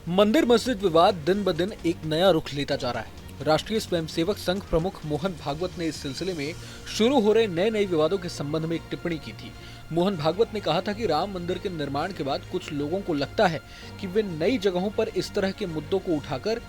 मंदिर मस्जिद विवाद दिन ब दिन एक नया रुख लेता जा रहा है। राष्ट्रीय स्वयंसेवक संघ प्रमुख मोहन भागवत ने इस सिलसिले में शुरू हो रहे नए विवादों के संबंध में एक टिप्पणी की थी। मोहन भागवत ने कहा था कि राम मंदिर के निर्माण के बाद कुछ लोगों को लगता है कि वे नई जगहों पर इस तरह के मुद्दों को उठाकर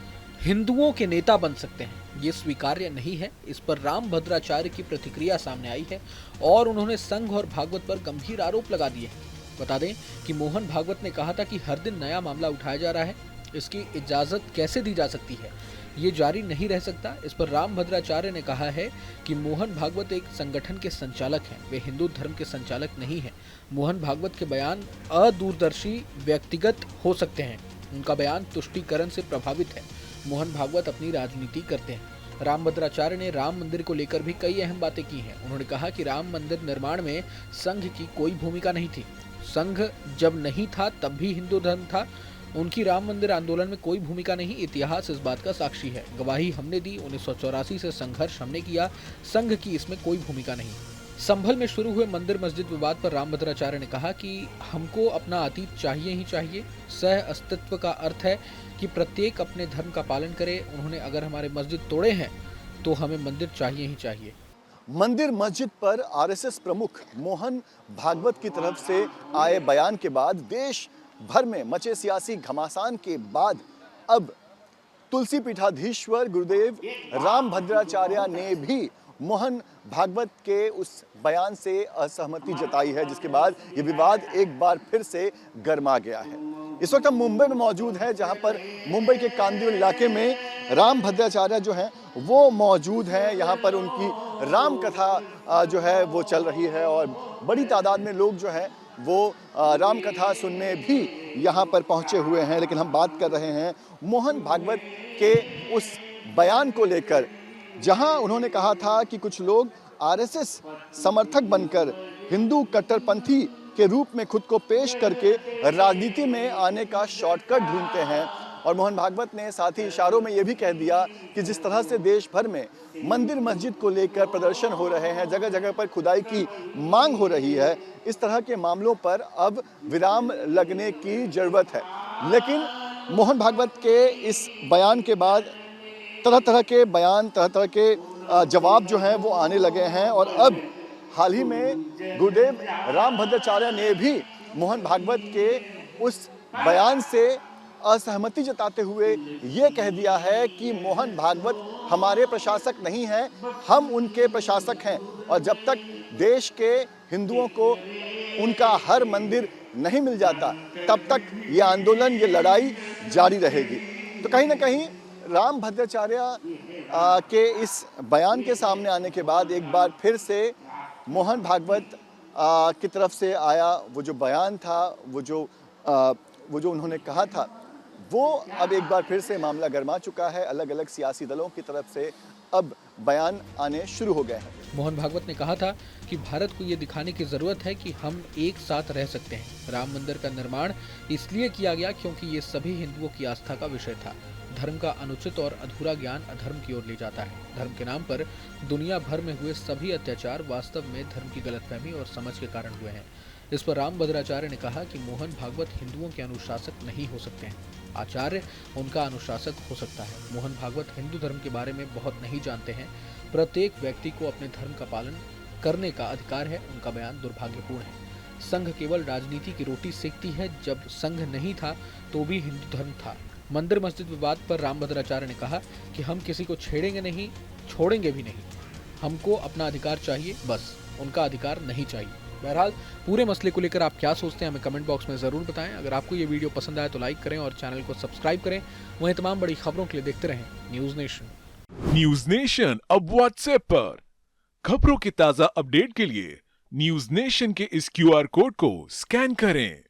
हिंदुओं के नेता बन सकते हैं। ये स्वीकार्य नहीं है। इस पर राम भद्राचार्य की प्रतिक्रिया सामने आई है और उन्होंने संघ और भागवत पर गंभीर आरोप लगा दिए हैं। बता दें कि मोहन भागवत ने कहा था कि हर दिन नया मामला उठाया जा रहा है, इसकी इजाजत कैसे दी जा सकती है, ये जारी नहीं रह सकता। इस पर राम भद्राचार्य ने कहा है कि मोहन भागवत एक संगठन के संचालक हैं, वे हिंदू धर्म के संचालक नहीं हैं। मोहन भागवत के बयान अदूरदर्शी व्यक्तिगत हो सकते हैं, उनका बयान तुष्टीकरण से प्रभावित है। मोहन भागवत अपनी राजनीति करते हैं। राम भद्राचार्य ने राम मंदिर को लेकर भी कई अहम बातें की हैं। उन्होंने कहा कि राम मंदिर निर्माण में संघ की कोई भूमिका नहीं थी। संघ जब नहीं था तब भी हिंदू धर्म था। उनकी राम मंदिर आंदोलन में कोई भूमिका नहीं। इतिहास इस बात का साक्षी है। गवाही हमने दी, 1984 से संघर्ष हमने किया। संघ की इसमें कोई भूमिका नहीं। संभल में शुरू हुए मंदिर मस्जिद विवाद पर राम भद्राचार्य ने कहा कि हमको अपना अतीत चाहिए ही चाहिए। सह अस्तित्व का अर्थ है कि प्रत्येक अपने धर्म का पालन करे। उन्होंने अगर हमारे मस्जिद तोड़े हैं तो हमें मंदिर चाहिए ही चाहिए। मंदिर मस्जिद पर आरएसएस प्रमुख मोहन भागवत की तरफ से आए बयान के बाद देश भर में मचे सियासी घमासान के बाद अब तुलसी पीठाधीश्वर गुरुदेव राम भद्राचार्य ने भी मोहन भागवत के उस बयान से असहमति जताई है, जिसके बाद ये विवाद एक बार फिर से गर्मा गया है। इस वक्त हम मुंबई में मौजूद हैं, जहां पर मुंबई के कांदिवली इलाके में राम भद्राचार्य जो हैं वो मौजूद हैं। यहाँ पर उनकी राम कथा जो है वो चल रही है और बड़ी तादाद में लोग जो हैं वो राम कथा सुनने भी यहाँ पर पहुँचे हुए हैं। लेकिन हम बात कर रहे हैं मोहन भागवत के उस बयान को लेकर, जहाँ उन्होंने कहा था कि कुछ लोग आरएसएस समर्थक बनकर हिंदू कट्टरपंथी के रूप में खुद को पेश करके राजनीति में आने का शॉर्टकट ढूंढते हैं। और मोहन भागवत ने साथ ही इशारों में यह भी कह दिया कि जिस तरह से देश भर में मंदिर मस्जिद को लेकर प्रदर्शन हो रहे हैं, जगह जगह पर खुदाई की मांग हो रही है, इस तरह के मामलों पर अब विराम लगने की जरूरत है। लेकिन मोहन भागवत के इस बयान के बाद तरह तरह के बयान, तरह तरह के जवाब जो हैं वो आने लगे हैं। और अब हाल ही में गुरुदेव राम भद्राचार्य ने भी मोहन भागवत के उस बयान से असहमति जताते हुए ये कह दिया है कि मोहन भागवत हमारे प्रशासक नहीं हैं, हम उनके प्रशासक हैं और जब तक देश के हिंदुओं को उनका हर मंदिर नहीं मिल जाता तब तक ये आंदोलन, ये लड़ाई जारी रहेगी। तो कहीं ना कहीं राम भद्राचार्य के इस बयान के सामने आने के बाद एक बार फिर से मोहन भागवत की तरफ से आया वो जो बयान था, वो जो उन्होंने कहा था, वो अब एक बार फिर से मामला गरमा चुका है। अलग अलग सियासी दलों की तरफ से अब बयान आने शुरू हो गए हैं। मोहन भागवत ने कहा था कि भारत को ये दिखाने की जरूरत है कि हम एक साथ रह सकते हैं। राम मंदिर का निर्माण इसलिए किया गया क्योंकि ये सभी हिंदुओं की आस्था का विषय था। धर्म का अनुचित और अधूरा ज्ञान अधर्म की ओर ले जाता है। धर्म के नाम पर दुनिया भर में हुए सभी अत्याचार वास्तव में धर्म की गलतफहमी और समझ के कारण हुए हैं। इस पर राम भद्राचार्य ने कहा कि मोहन भागवत हिंदुओं के अनुशासक नहीं हो सकते हैं, आचार्य उनका अनुशासक हो सकता है। मोहन भागवत हिंदू धर्म के बारे में बहुत नहीं जानते हैं। प्रत्येक व्यक्ति को अपने धर्म का पालन करने का अधिकार है। उनका बयान दुर्भाग्यपूर्ण है। संघ केवल राजनीति की रोटी सेकती है। जब संघ नहीं था तो भी हिंदू धर्म था। मंदिर मस्जिद विवाद पर राम भद्राचार्य ने कहा कि हम किसी को छेड़ेंगे नहीं, छोड़ेंगे भी नहीं। हमको अपना अधिकार चाहिए, बस उनका अधिकार नहीं चाहिए। बहरहाल पूरे मसले को लेकर आप क्या सोचते हैं हमें कमेंट बॉक्स में ज़रूर बताएं। अगर आपको ये वीडियो पसंद आए तो लाइक करें और चैनल को सब्सक्राइब करें। वहीं तमाम बड़ी खबरों के लिए देखते रहें न्यूज़ नेशन। न्यूज़ नेशन अब व्हाट्सएप पर खबरों के ताज़ा अपडेट के लिए न्यूज़ नेशन के इस QR कोड को स्कैन करें।